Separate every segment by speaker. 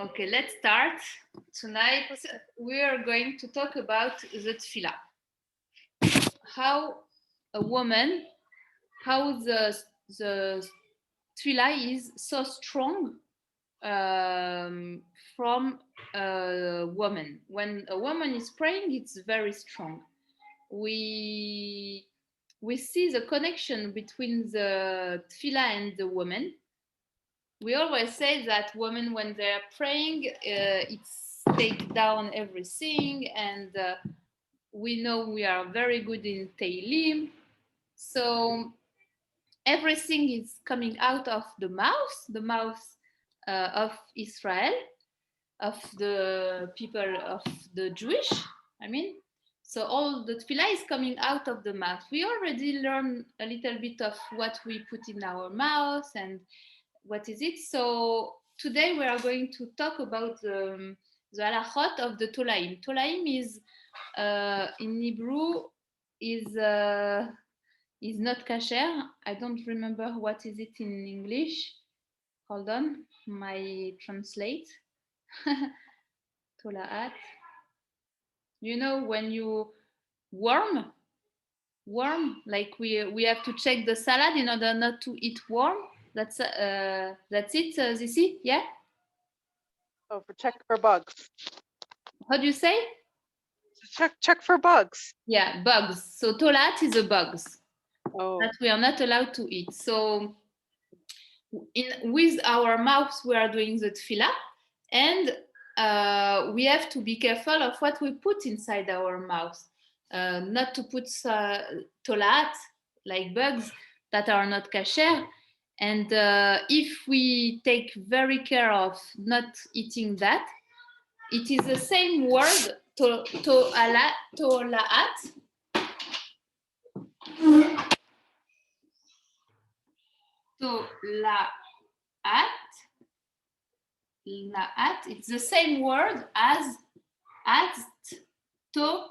Speaker 1: Okay, let's start. Tonight we are going to talk about the tefillah. How a woman, how the tefillah is so strong from a woman. When a woman is praying, it's very strong. We see the connection between the tefillah and the woman. We always say that women, when they're praying, it's take down everything, and we know we are very good in Tehillim. So everything is coming out of the mouth of Israel, of the people of the Jewish, I mean. So all the tefillah is coming out of the mouth. We already learned a little bit of what we put in our mouth and what is it. So today we are going to talk about the halachot of the tolaim. Tolaim is in Hebrew is not kasher. I don't remember what is it in English. Hold on, my translate. Tolaat. You know, when you worm, like we have to check the salad in order not to eat worm. That's it, Zisi? Yeah?
Speaker 2: Oh, check for bugs.
Speaker 1: How do you say?
Speaker 2: Check for bugs.
Speaker 1: Yeah, bugs. So tolat is the bugs that we are not allowed to eat. So with our mouths we are doing the tefillah, and we have to be careful of what we put inside our mouth. Not to put tolat, like bugs that are not kasher. And if we take very care of not eating that, it is the same word, tolaat. Laat, it's the same word as to,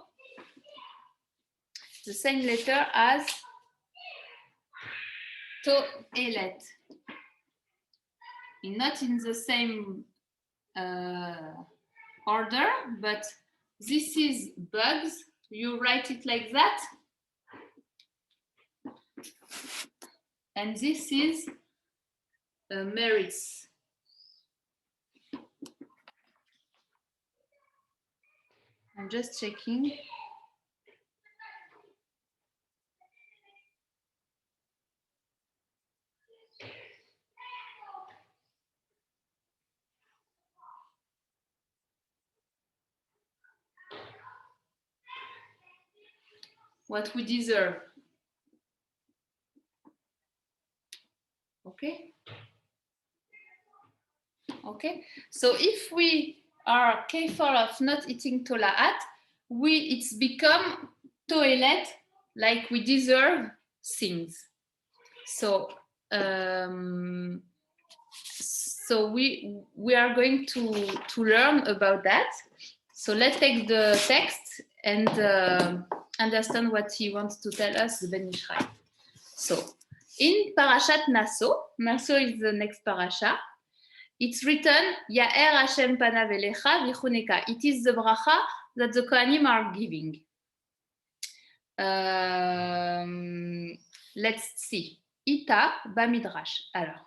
Speaker 1: the same letter as toelet. Not in the same order, but this is bugs. You write it like that. And this is merits. I'm just checking. What we deserve. Okay. Okay. So if we are careful of not eating tolaat, it's become toilet, like we deserve things. So we are going to learn about that. So let's take the text and understand what he wants to tell us, the Ben Ish Chai. So in Parashat Naso is the next parasha. It's written, Ya'er Hashem panav elecha v'chuneka. It is the bracha that the Kohanim are giving. Let's see. Ita bamidrash. Alors.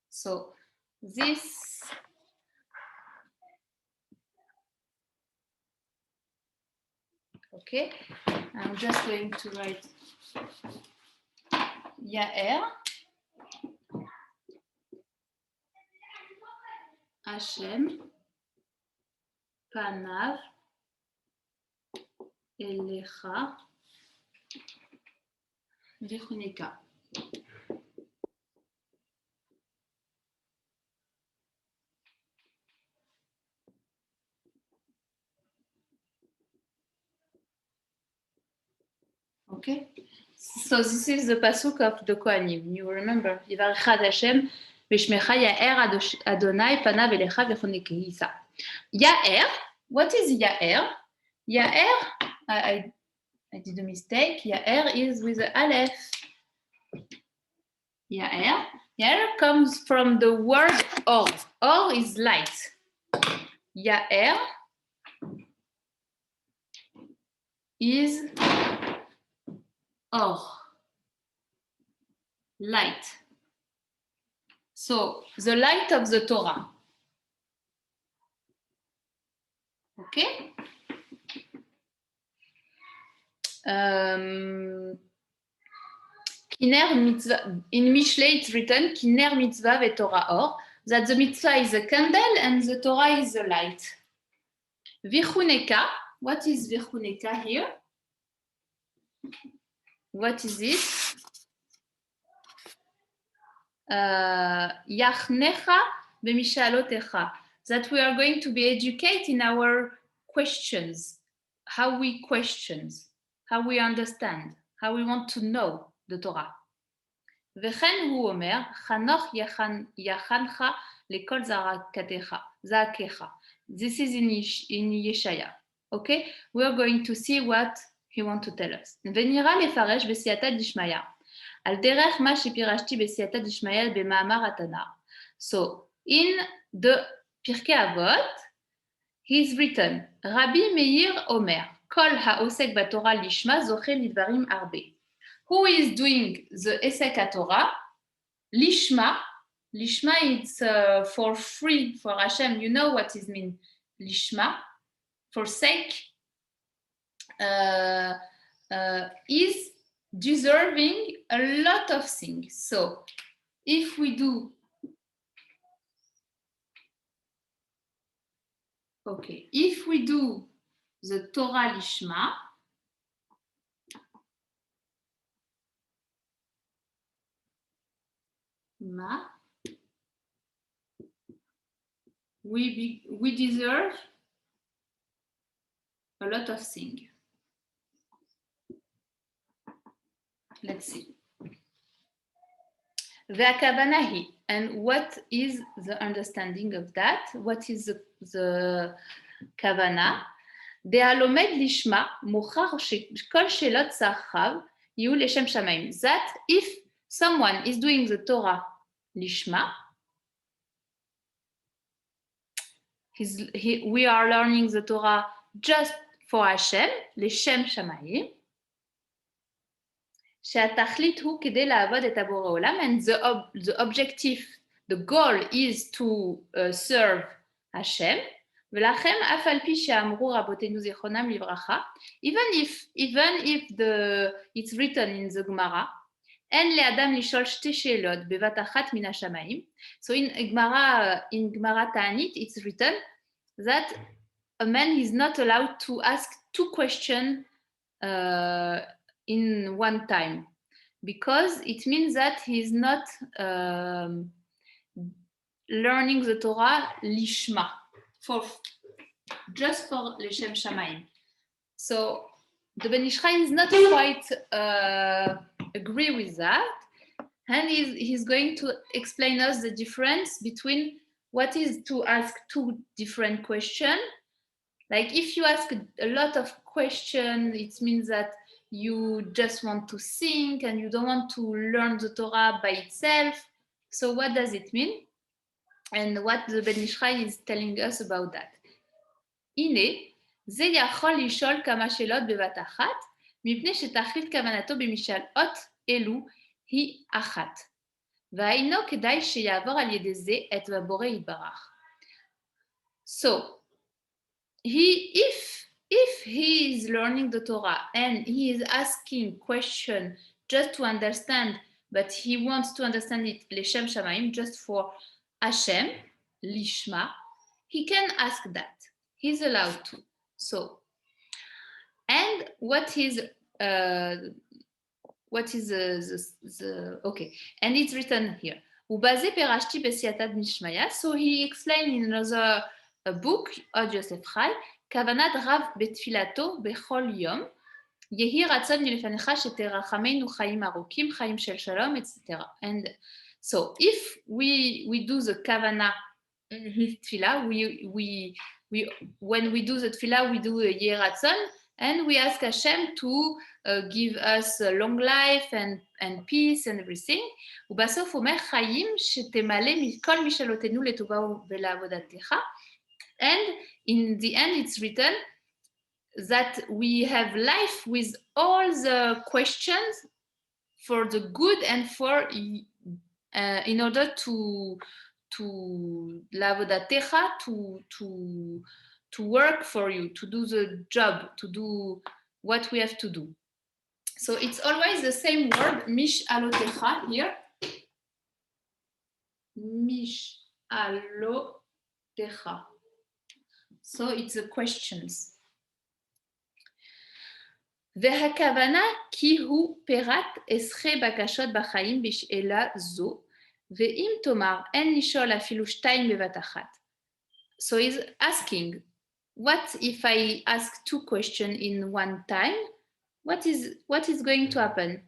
Speaker 1: So this. Okay. I'm just going to write Ya'er Hashem panav elecha v'chuneka. Okay, so this is the pasuk of the Kohanim. You remember, Yivarechad Hashem v'shmecha Ya'er Adonai panav elecha v'chuneka. Ya'er, what is Ya'er? Ya'er, I did a mistake. Ya'er is with the Aleph. Ya'er, Here comes from the word or. Or is light. Yaer is or. Light. So, the light of the Torah. Okay? Kiner mitzvah, in Mishlei it's written Kiner mitzvah ve Torah or, that the mitzvah is a candle and the Torah is the light. Vichuneka, what is Vichuneka here? What is it? Yachnecha b'mishalotecha, that we are going to be educated in our questions, how we questions, how we understand, how we want to know the Torah. Vechen hu omer, chanoch yachancha lekol zaakecha. This is in Yeshaya. Okay, we are going to see what he wants to tell us. Venira lefaresh b'siyata d'ishmaya. Al derech ma shepirashti b'siyata d'ishmaya b'ma'amar atana. So in the Pirkei Avot, he's written Rabbi Meir Omer Kol ha'osek b'Torah lishma zoche lidvarim arbe. Who is doing the Esek HaTorah? Lishma. Lishma is for free for Hashem. You know what it means, Lishma, for sake, is deserving a lot of things. So if we do, okay, if we do the Torah Lishma, we deserve a lot of things. Let's see. Ve'akavanahi, and what is the understanding of that? What is the kavana? De'alomed lishma mochar kol shelot tzarchav yihu leshem shamayim. That if someone is doing the Torah lishma, we are learning the Torah just for Hashem, leshem shamayim. שהתכלית הוא כדי לעבוד את הבורא עולם, and the objective, the goal is to serve Hashem, ולכן אף על פי שאמרו רבותינו זיכרונם לברכה, even if it's written in the Gemara, אין לאדם לשאול שתי שאלות בבת אחת מן השמיים. So in Gemara Ta'anit it's written that a man is not allowed to ask two questions in one time, because it means that he's not learning the Torah lishma, just for leshem shamayim. So the Ben Ish Chai is not quite agree with that, and he's going to explain us the difference between what is to ask two different questions. Like if you ask a lot of questions, it means that you just want to think and you don't want to learn the Torah by itself. So what does it mean? And what the Ben Ish Chai is telling us about that. הנה, זה יכול לשאול כמה שאלות בבת אחת, מפני שתכלית כוונתו במשאלות אלו היא אחת. והיינו כדאי שיעבור על ידי זה את הבורא יתברך. So, if he is learning the Torah and he is asking questions just to understand, but he wants to understand it leshem shamayim, just for Hashem, lishma, he can ask that. He's allowed to. So, and what is the okay? And it's written here. Ubaze perashti besiatad nishmaya. So he explained in another book, Od Yosef Chai, kavanat rav betfilato bechol yom, yehi ratzon milefanecha sheterachamenu chayim arukim, chayim shel shalom, etc. And so if we do the kavana in his tefillah, we when we do the tefillah, we do a yehi ratzon, And we ask Hashem to give us a long life and peace and everything. ובסוף הוא אומר חיים שתמלא מכל משאלותינו לטובה ולעבודתך. And in the end it's written that we have life with all the questions for the good and for in order to לעבודתך, to work for you, to do the job, to do what we have to do. So it's always the same word, mish'alotecha here. Mish'alotecha. So it's the questions. והכוונה כי הוא פירט עשרה בקשות בחיים בשאלה זו, ואם תאמר אין לשאול אפילו שתיים בבת אחת. So he's asking, what if I ask two questions in one time? What is going to happen?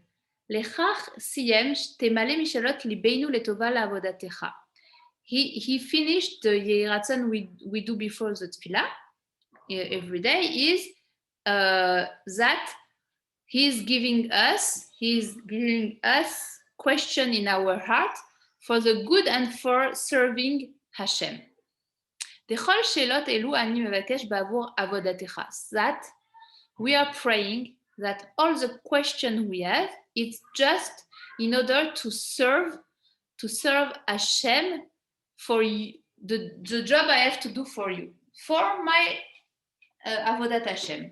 Speaker 1: לכך סיים שתמלא משאלות ליבנו לטובה לעבודתך. He finished the יהי we do before the tefillah every day is that he's giving us question in our heart for the good and for serving Hashem. דכל שאלות אלו אני מבקש בעבור עבודתך. That we are praying that all the questions we have, it's just in order to serve Hashem for you, the job I have to do for you, for my עבודת Hashem.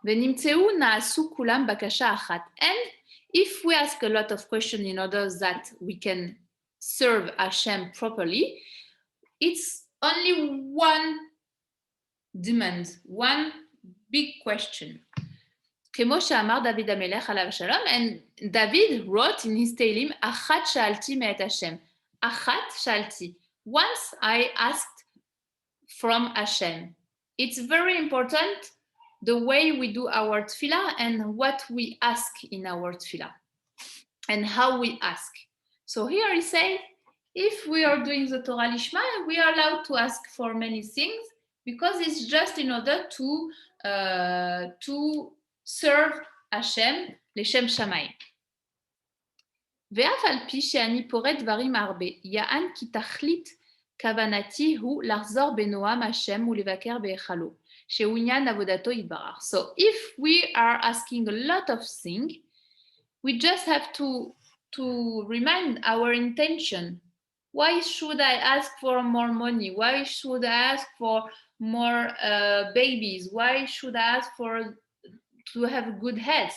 Speaker 1: ונמצאו נעשו כולם בקשה אחת. And if we ask a lot of questions in order that we can serve Hashem properly, it's only one demand, one big question. כמו שאמר דוד המלך עליו השלום, and David wrote in his Tehillim, אחת שאלתי מאת השם. אחת שאלתי. Once I asked from Hashem. It's very important the way we do our tefillah and what we ask in our tefillah and how we ask. So here he says, if we are doing the Torah Lishma, we are allowed to ask for many things because it's just in order to serve Hashem, לשם שמיים. ואף על פי שאני פורט דברים הרבה, יען כי תכלית כוונתי הוא לחזור בנועם השם ולבקר בהיכלו, שהוא עניין עבודתו יתברך. So if we are asking a lot of things, we just have to remind our intention. Why should I ask for more money? Why should I ask for more babies? Why should I ask to have good health?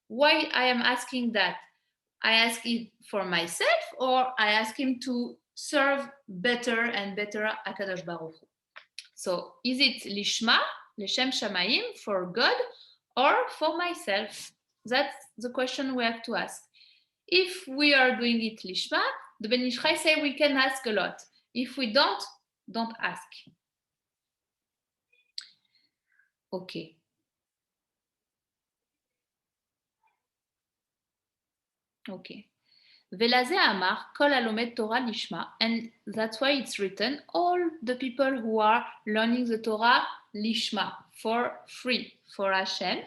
Speaker 1: Why I am asking that? I ask it for myself, or I ask him to serve better and better HaKadosh Baruch Hu. So is it lishma, leshem shamayim, for God, or for myself? That's the question we have to ask. If we are doing it lishma, the Ben Ish Chai say we can ask a lot. If we don't ask. Okay. Okay. ולזה אמר, כל הלומד תורה לשמה, and that's why it's written, all the people who are learning the Torah lishma, for free, for Hashem.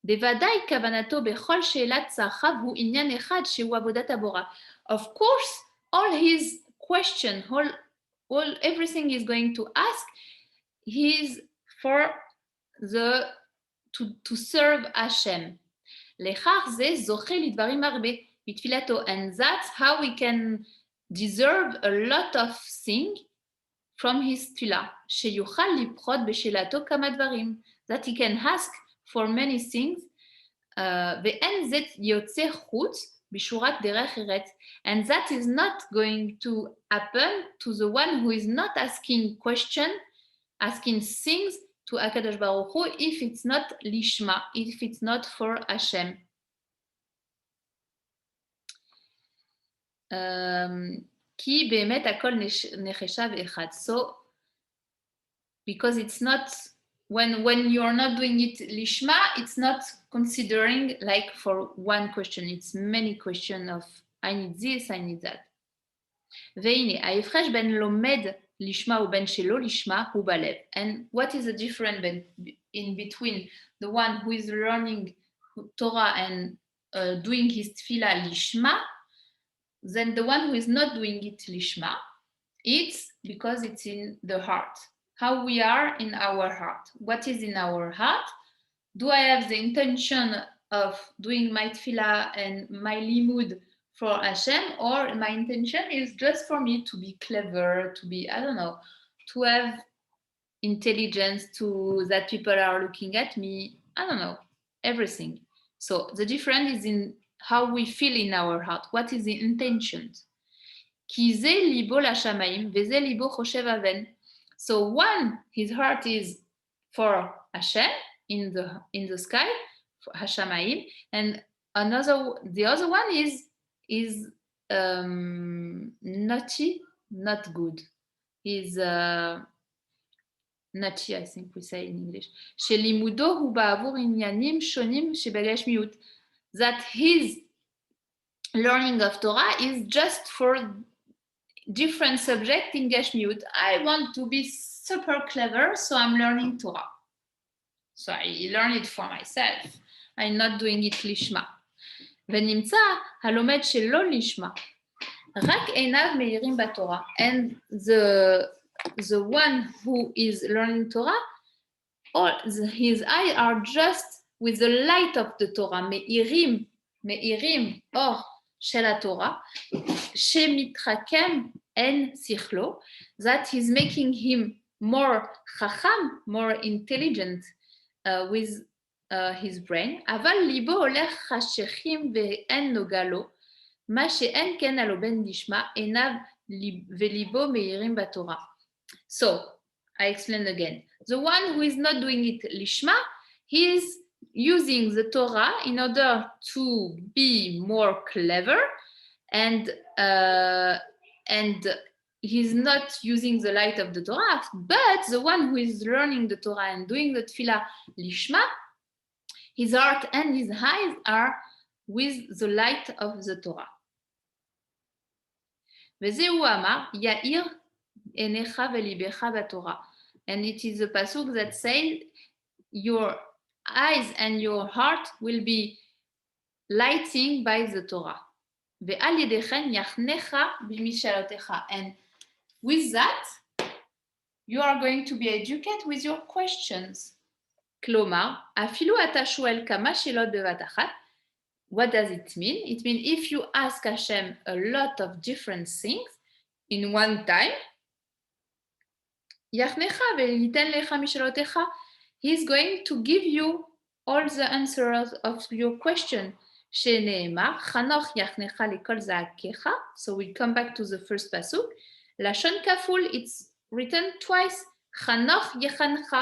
Speaker 1: בוודאי כוונתו בכל שאלת צרכיו הוא עניין אחד שהוא עבודת הבורא. Of course, all his question, all everything he's going to ask, he's for to serve Hashem. לכך זה זוכה לדברים הרבה בתפילתו, and that's how we can deserve a lot of things from his tefillah. שיוכל לפחות בשאלתו כמה דברים, that he can ask for many things, ואין זה יוצא חוץ בשורת דרך ארץ, and that is not going to happen to the one who is not asking questions, asking things to HaKadosh Baruch Hu, if it's not lishma, if it's not for Hashem. כי באמת הכל נחשב אחד. So, because it's not, when you're not doing it lishma, it's not considering like for one question. It's many questions of I need this, I need that. והנה, ההפרש בין לומד לשמה ובין שלא לשמה הוא בלב. And what is the difference in between the one who is learning Torah and doing his tefillah lishma, then the one who is not doing it lishma? It's because it's in the heart. How we are in our heart. What is in our heart? Do I have the intention of doing my tefillah and my limud for Hashem, or my intention is just for me to be clever, to be, I don't know, to have intelligence, to that people are looking at me, I don't know, everything. So the difference is in how we feel in our heart. What is the intention? Ki ze libo l'shamaim veze libo choshev aven. So one, his heart is for Hashem in the sky, for Hashamayim, and the other one is naughty, not good. Is naughty, I think we say in English. Shelimudo hu ba'avur inyanim shonim shebagash miut. That his learning of Torah is just for different subject in Gashmiut. I want to be super clever, so I'm learning Torah. So I learn it for myself. I'm not doing it lishma. ונמצא הלומד שלא לשמה, רק עיניו מאירים בתורה. And the one who is learning Torah, his eyes are just with the light of the Torah, מאירים אור של התורה, שמתחכם en sichlo, that is making him more chacham, more intelligent with his brain. אבל ליבו הולך חשכים ואין נוגע לו, מה שאין כן עלו בן לשמה, עיניו וליבו מאירים בתורה. So, I explain again. The one who is not doing it lishma, he is using the Torah in order to be more clever, and he's not using the light of the Torah. But the one who is learning the Torah and doing the tefillah lishma, his heart and his eyes are with the light of the Torah. וזהו אמר, יאיר עיניך וליבך בתורה. And it is a pasuk that says, your eyes and your heart will be lighting by the Torah. ועל ידיכם יחנך במשאלותיך. And with that, you are going to be educated with your questions. כלומר, אפילו אתה שואל כמה שאלות בבת אחת. What does it mean? It means if you ask Hashem a lot of different things in one time, יחנך וייתן לך משאלותיך, he's going to give you all the answers of your question. שנאמר, חנוך יחנך לכל זעקיך. So we come back to the first pasuk. לשון כפול, it's written twice. חנוך יחנך.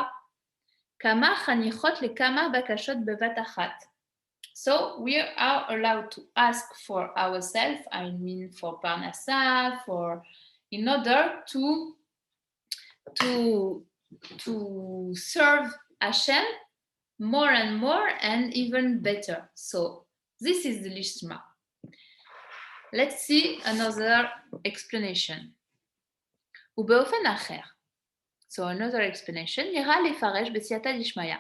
Speaker 1: כמה חניכות לכמה בקשות בבת אחת. So we are allowed to ask for ourselves, I mean for Parnassa, in order to serve Hashem more and more and even better. So this is the lishma. Let's see another explanation. ובאופן אחר. So another explanation. נראה לפרש בסייעתא דשמיא.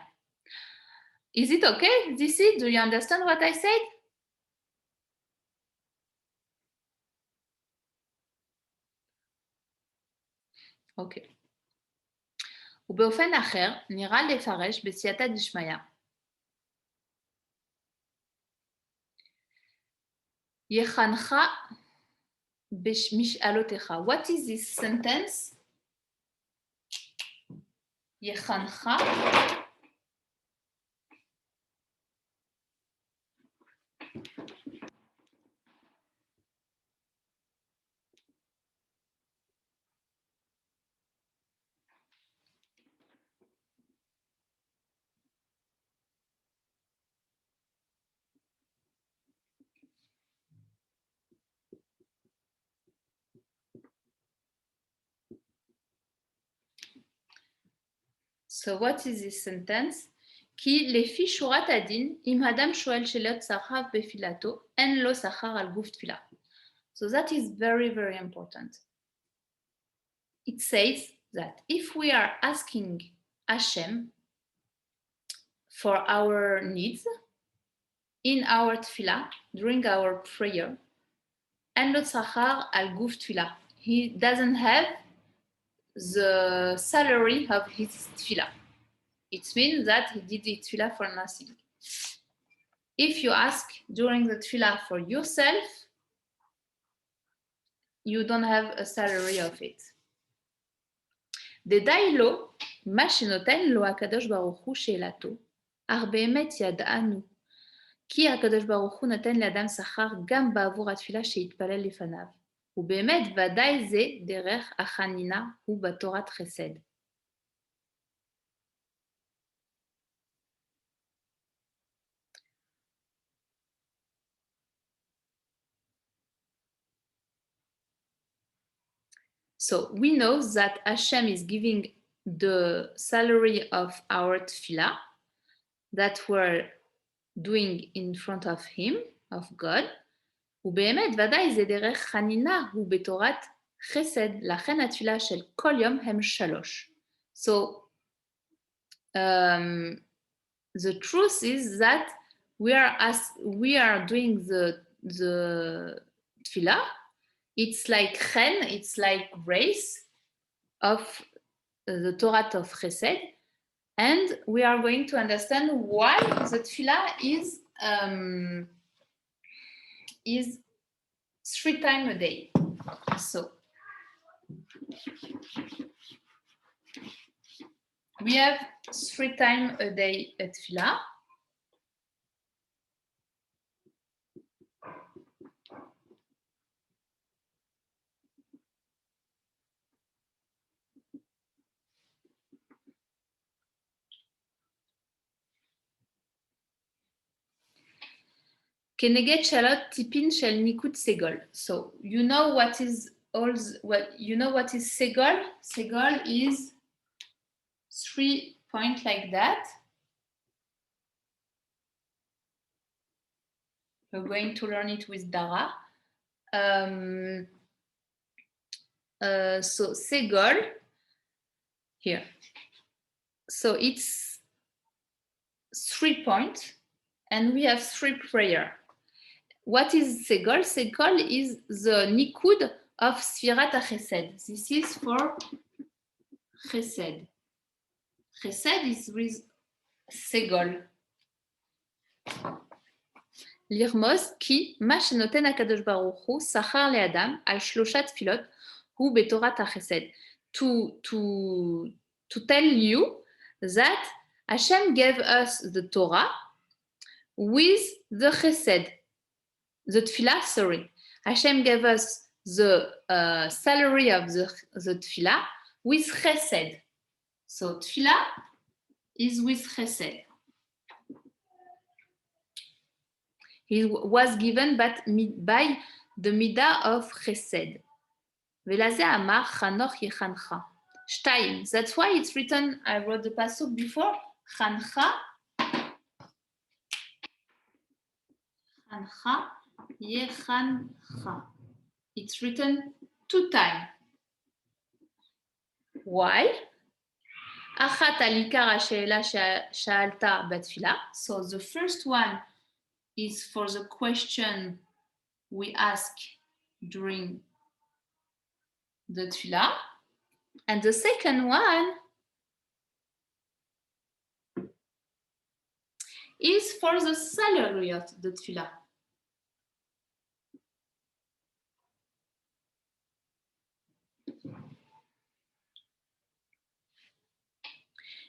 Speaker 1: Is it okay? Do you understand what I said? Okay. ובאופן אחר, נראה לפרש בסייעתא דשמיא. יחנך במשאלותיך. What is this sentence? יחנך So what is this sentence? כי לפי שורת הדין, אם אדם שואל שאלות שכר בפילתו, אין לו שכר על גוף תפילה. So that is very, very important. It says that if we are asking Hashem for our needs in our tefillah, during our prayer, and lo tzachar al guf tefillah, he doesn't have the salary of his tefillah. It means that he did the tefillah for nothing. If you ask during the tefillah for yourself, you don't have a salary of it. דדי לו, מה שנותן לו הקדוש ברוך הוא שאלתו, אך באמת ידענו, כי הקדוש ברוך הוא נותן לאדם שכר גם בעבור התפילה שהתפלל לפניו, ובאמת ודאי זה דרך החנינה הוא בתורת חסד. So we know that Hashem is giving the salary of our tefillah that we're doing in front of him, of God. ובאמת ודאי זה דרך חנינה הוא בתורת חסד, לכן התפילה של כל יום הם 3. So the truth is that we are doing the tefillah. It's like chen, it's like grace of the Torah of Chesed, and we are going to understand why the tefillah is 3 times a day. So we have 3 times a day at tefillah. כנגד שאלות טיפין של ניקוד סגול. So you know what is סגול? סגול is 3 points like that. We're going to learn it with Dara. So סגול here. So it's 3 points and we have 3 prayers. What is Segol? Segol is the Nikud of Sfirat HaChesed. This is for Chesed. Chesed is with Segol. לרמוז כי מה שנותן הקדוש ברוך הוא שכר לאדם על 3 תפילות הוא בתורת החסד. To tell you that Hashem gave us the Torah with the Chesed. The tefillah, sorry. Hashem gave us the salary of the tefillah with chesed. So tefillah is with chesed. It was given by the midah of chesed. ולזה אמר חנוך יחנך. 2. That's why it's written, I wrote the pasuk before, חנך. חנך. Yechancha. It's written 2 times. Why? אחת על עיקר השאלה ששאלת בתפילה. So the first one is for the question we ask during the tefillah. And the second one is for the salary of the tefillah.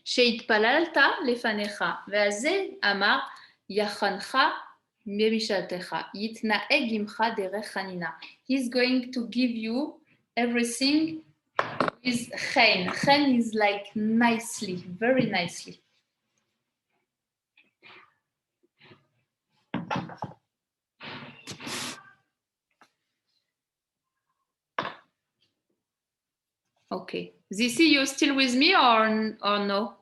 Speaker 1: שהתפללת לפניך, ועזה אמר יחנך במשאלתך, יתנהג עמך דרך חנינה. He's going to give you everything with chen. Chen is like nicely, very nicely. Okay. Zisi, you still with me or no?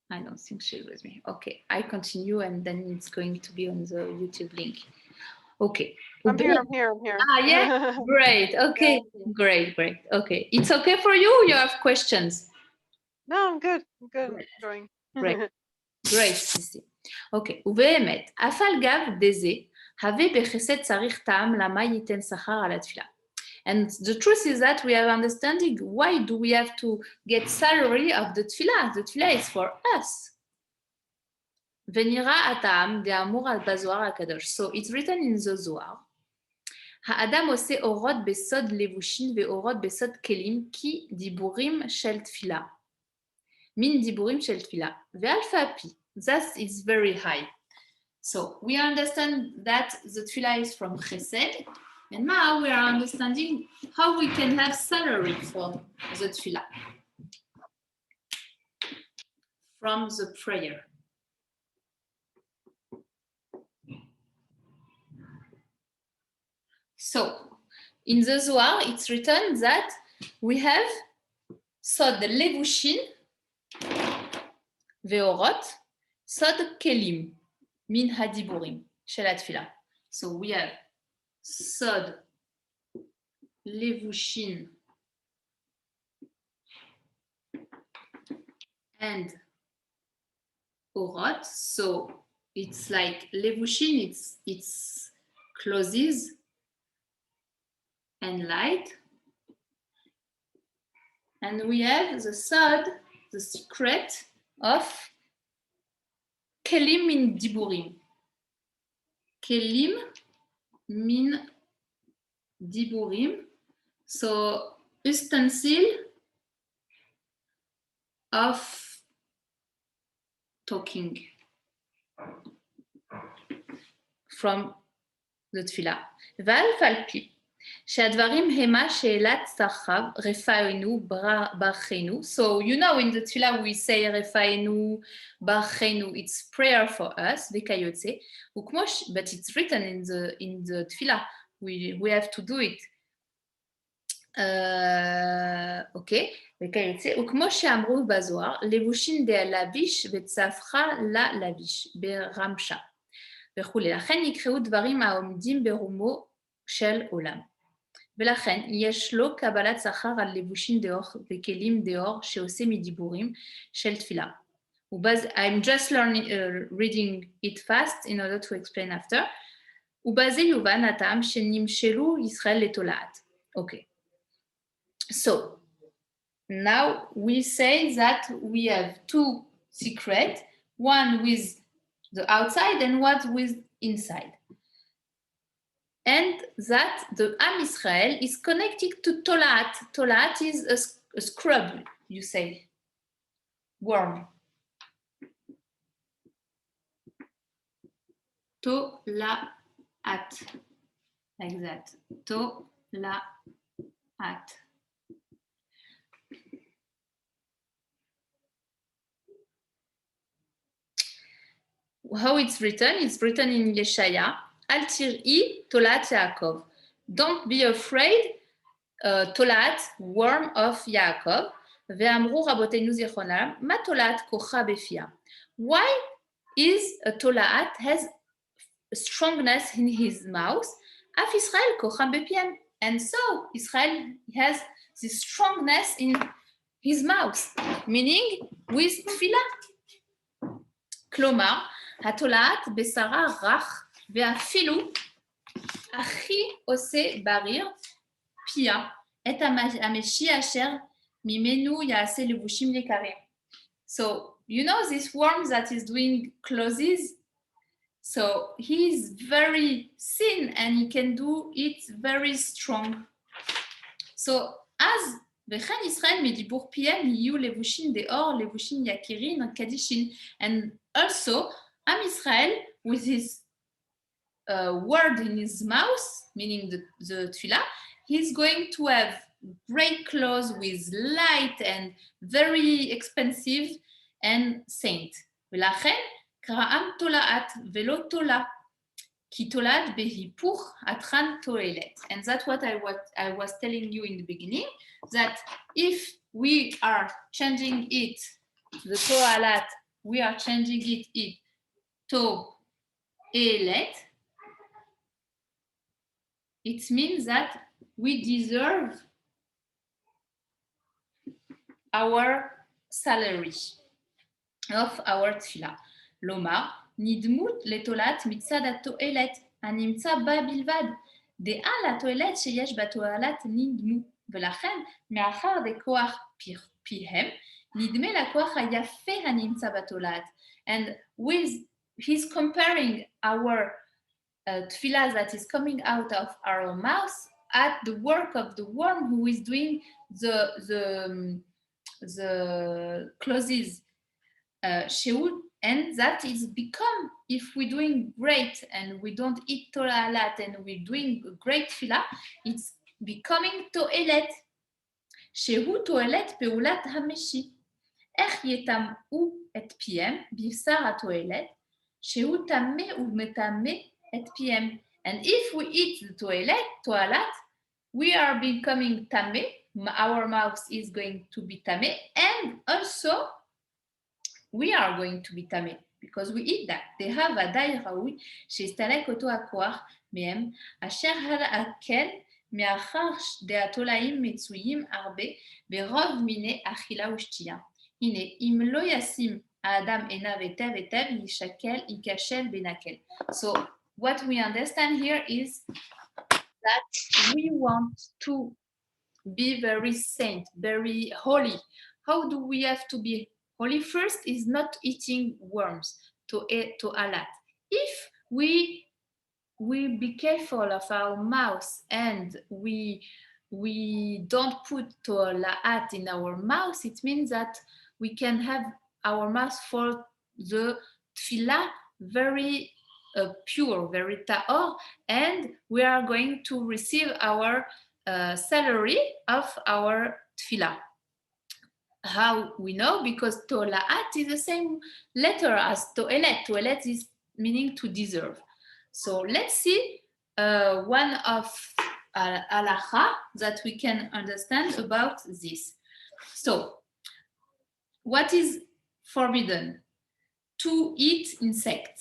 Speaker 1: I don't think she's with me. Okay, I continue and then it's going to be on the YouTube link. Okay.
Speaker 2: I'm here.
Speaker 1: Ah, yeah, great. Okay, great. Okay, it's okay for you? You have questions?
Speaker 2: No, I'm good.
Speaker 1: Great.
Speaker 2: Enjoying.
Speaker 1: Great, Sissi. Okay, ובאמת, אף על גב דזה, הווה בחסד צריך טעם למה ייתן שכר על התפילה. And the truth is that we are understanding why do we have to get salary of the tefillah. The tefillah is for us. ונראה הטעם דאמור על בזוהר הקדוש. So it's written in the זוהר. האדם עושה אורות בסוד לבושין ואורות בסוד כלים כי דיבורים של תפילה. מין דיבורים של תפילה. ואלפא פי. That is very high. So we understand that the tefillah is from chesed. And now we are understanding how we can have salary from the tefillah. From the prayer. So, in the Zohar, it's written that we have sod levushin veorot, sod kelim, min hadiburim, shel hatfilah. So we have sod levushin and orot. So it's like levushin, it's clothes and light. And we have the sod, the secret of kelim min diburim. Kelim min diburim. So utensil of talking from the tefillah. ואף על פי שהדברים המה שאלת שכר רפאנו ברכנו. So you know in the tefillah we say רפאנו ברכנו, it's prayer for us, וכיוצא, but it's written in the tefillah, we have to do it. אוקיי, וכיוצא, וכמו שאמרו בזוהר, לבושין דלביש וצפחה ללביש ברמשה וכולי. לכן יקראו דברים העומדים ברומו של עולם. ולכן יש לו קבלת שכר על לבושין דאור וכלים דאור שעושה מדיבורים של תפילה. I'm just reading it fast in order to explain after. ובזה יובן הטעם שנמשלו ישראל לתולעת. Okay. So, now we say that we have two secrets, one with the outside and one with inside. And that the Am Israel is connected to Tolat. Tolat is a scrub, you say, worm. Tolat, like that. Tolat. How it's written in Yeshaya. Al tir'i tolat Yaakov. Don't be afraid, tolat, worm of Yaakov. Ve'amru rabotenu zichronam, ma tolat kocha befia. Why is a tolat has strongness in his mouth? Af Israel kocha bepiem. And so Israel has this strongness in his mouth, meaning with tefillah. Klomar, התולעת בשרה רך ואפילו הכי עושה בריר פיה את המשי אשר ממנו יעשה לבושים יקרים. So you know this worm that is doing clothes? So he is very thin and he can do it very strong. So אז וכן ישראל מדיבור פיהם יהיו לבושים דאור, לבושים יקירין, קדישין. And also Am Israel, with his word in his mouth, meaning the tefillah, he's going to have great clothes with light and very expensive and saint. ולכן קראם תולעת ולא תולה, כי תולעת בהיפוך התחן תועלת. And that's what I was telling you in the beginning, that if we are changing it, the toalat, we are changing it to elet, it means that we deserve our salary of our tfila. Loma, nidmut letolat mitsadat toelet, animtsa babilvad. De la toilet sheyesh batoalat nidmu. ולכן, מאחר דכוח פיהם, נדמה לכוח היפה הנמצא בתולעת. And with he's comparing our tefillah that is coming out of our mouth at the work of the worm who is doing the clothes sheut, and that is become, if we're doing great and we don't eat to'alat and we're doing great tefillah, it's becoming to'elet. Shehu to'elet peulat hameshi. איך יטמאו את פיהם בבשר התועלת, שהוא טמא ומטמא את פיהם. And if we eat the toilet, we are becoming tameh, our mouth is going to be tameh, and also we are going to be tameh because we eat that. דהבה די ראוי שיסתלק אותו הכוח מהם, אשר הלהקל מאחר דהתולעים מצויים הרבה ברוב מיני אכילה ושתייה. הנה, אם לא ישים האדם עיניו היטב היטב, ייכשל בנקל. So, what we understand here is that we want to be very saint, very holy. How do we have to be holy? First is not eating worms, to'alat. If we be careful of our mouth and we don't put to'alat in our mouth, it means that we can have our mouth for the tefillah very pure, very ta'or, and we are going to receive our salary of our tefillah. How we know? Because to'alat is the same letter as to'elet. To'elet is meaning to deserve. So let's see one of halacha that we can understand about this. So, what is forbidden? To eat insect.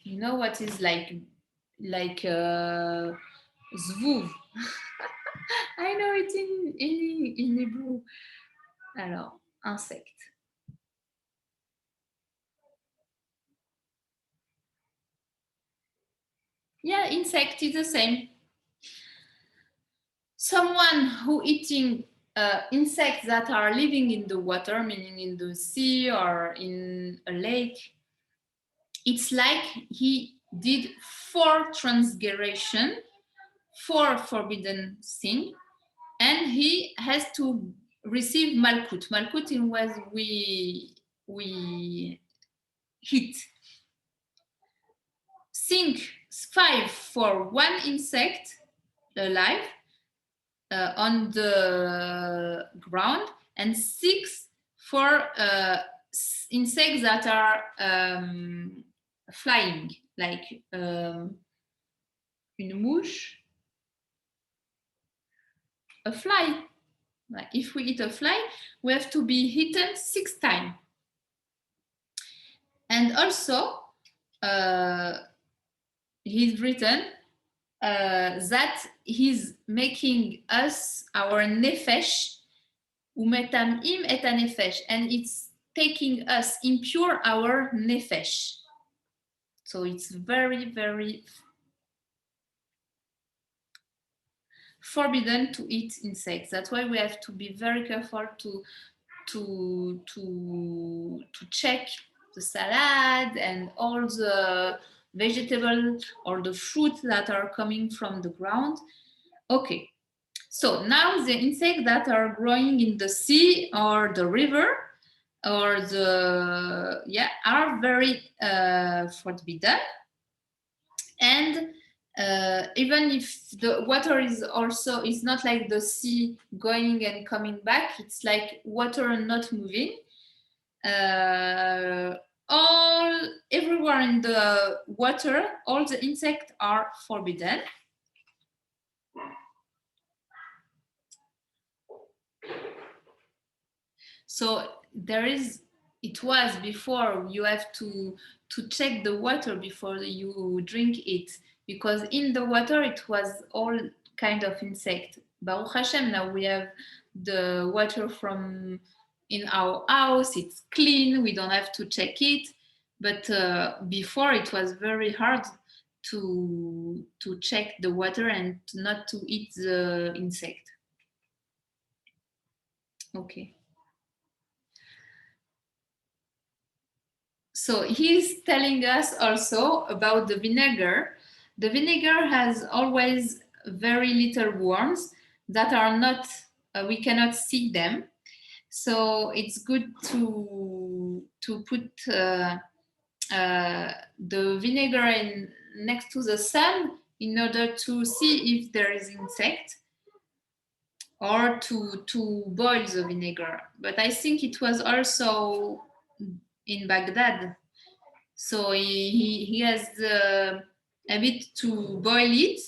Speaker 1: You know what is like zvuv. I know it in Hebrew. Alors, insecte. Yeah, insect is the same. Someone who eating insects that are living in the water, meaning in the sea or in a lake, it's like he did 4 transgression, 4 forbidden things, and he has to receive malkut. Malkut in was we hit. Think 5 for 1 insect alive on the ground, and 6 for insects that are flying, like une mouche, a fly. Like if we eat a fly, we have to be eaten 6 times. And also, he's written that he's making us our nefesh, umetamim et nefesh, and it's taking us impure our nefesh. So it's very, very forbidden to eat insects. That's why we have to be very careful to check the salad and all the vegetables or the fruits that are coming from the ground. Okay, so now the insects that are growing in the sea or the river or the are very forbidden. And even if the water is not like the sea going and coming back, it's like water not moving. Everywhere in the water, all the insects are forbidden. So it was before, you have to check the water before you drink it. because in the water it was all kind of insect. Baruch Hashem, now we have the water from in our house, it's clean, we don't have to check it. But before it was very hard to check the water and not to eat the insect. Okay. So he's telling us also about the vinegar. The vinegar has always very little worms that are not, we cannot see them. So it's good to put the vinegar in next to the sun in order to see if there is insect, or to boil the vinegar. But I think it was also in Baghdad. So he has a bit to boil it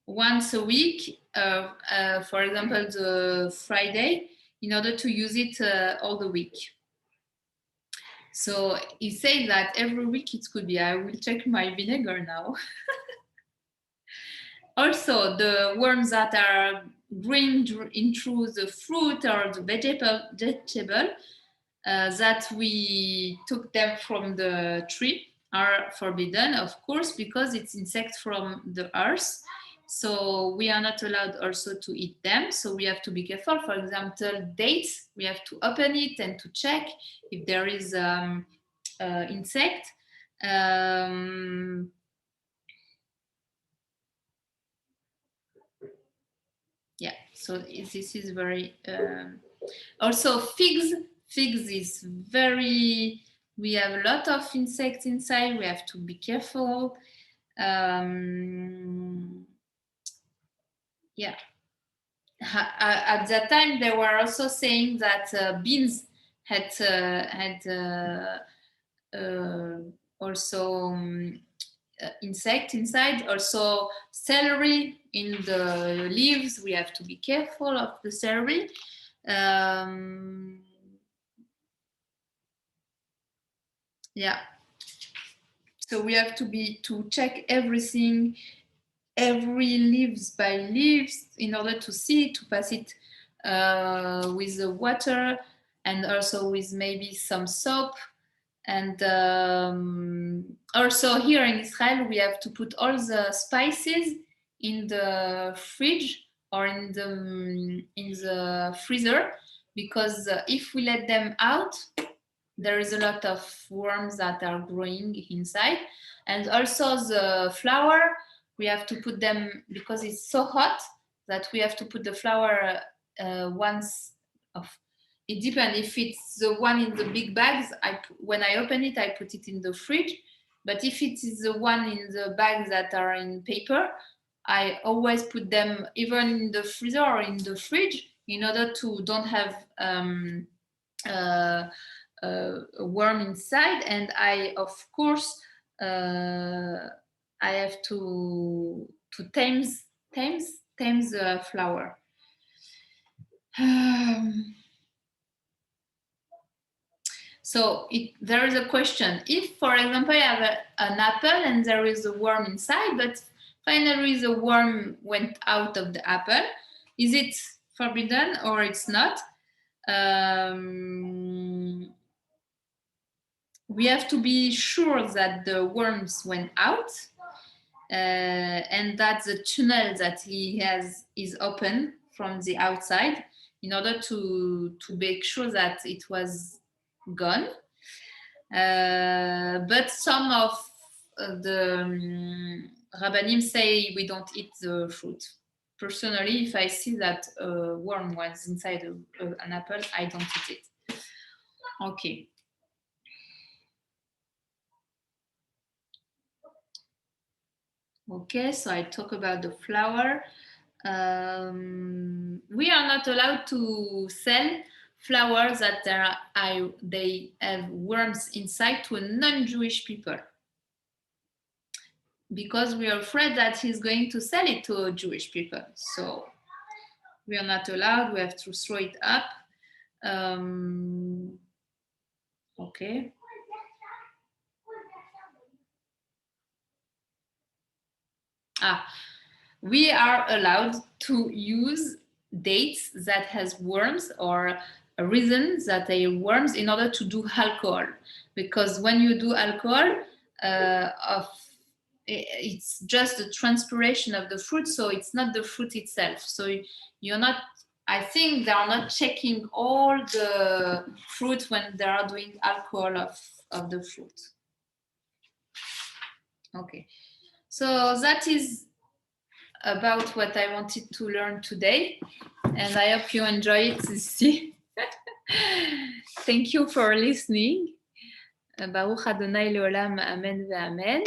Speaker 1: once a week, for example, the Friday, in order to use it all the week. So he said that every week it could be. I will check my vinegar now. Also, the worms that are green in through the fruit or the vegetable that we took them from the tree are forbidden, of course, because it's insects from the earth. So we are not allowed also to eat them. So we have to be careful. For example, dates, we have to open it and to check if there is insect. Yeah, so this is very also figs is very, we have a lot of insects inside, we have to be careful. Yeah, at that time they were also saying that beans had also insect inside. Also celery in the leaves, we have to be careful of the celery. Yeah, so we have to check everything, every leaves by leaves, in order to see, to pass it with the water, and also with maybe some soap. And also here in Israel, we have to put all the spices in the fridge or in the freezer, because if we let them out, there is a lot of worms that are growing inside. And also the flour, we have to put them, because it's so hot that we have to put the flour once of. It depends. If it's the one in the big bags, when I open it, I put it in the fridge. But if it is the one in the bags that are in paper, I always put them even in the freezer or in the fridge, in order to don't have a worm inside. And I, of course, I have to tame the flour. So there is a question. If, for example, I have an apple and there is a worm inside, but finally the worm went out of the apple, is it forbidden or it's not? We have to be sure that the worms went out and that the tunnel that he has is open from the outside, in order to make sure that it was gone. But some of the Rabbanim say we don't eat the fruit. Personally, if I see that a worm was inside an apple, I don't eat it. Okay. Okay, so I talk about the flour. We are not allowed to sell flowers that they have worms inside to a non-Jewish people, because we are afraid that he's going to sell it to Jewish people. So we are not allowed. We have to throw it up. Okay. We are allowed to use dates that has worms or reasons that they worms in order to do alcohol, because when you do alcohol, it's just the transpiration of the fruit, so it's not the fruit itself. So you're not, I think they are not checking all the fruit when they are doing alcohol of the fruit. Okay, so that is about what I wanted to learn today, and I hope you enjoy it. See. Thank you for listening. Baruch Adonai Leolam, Amen ve'Amen.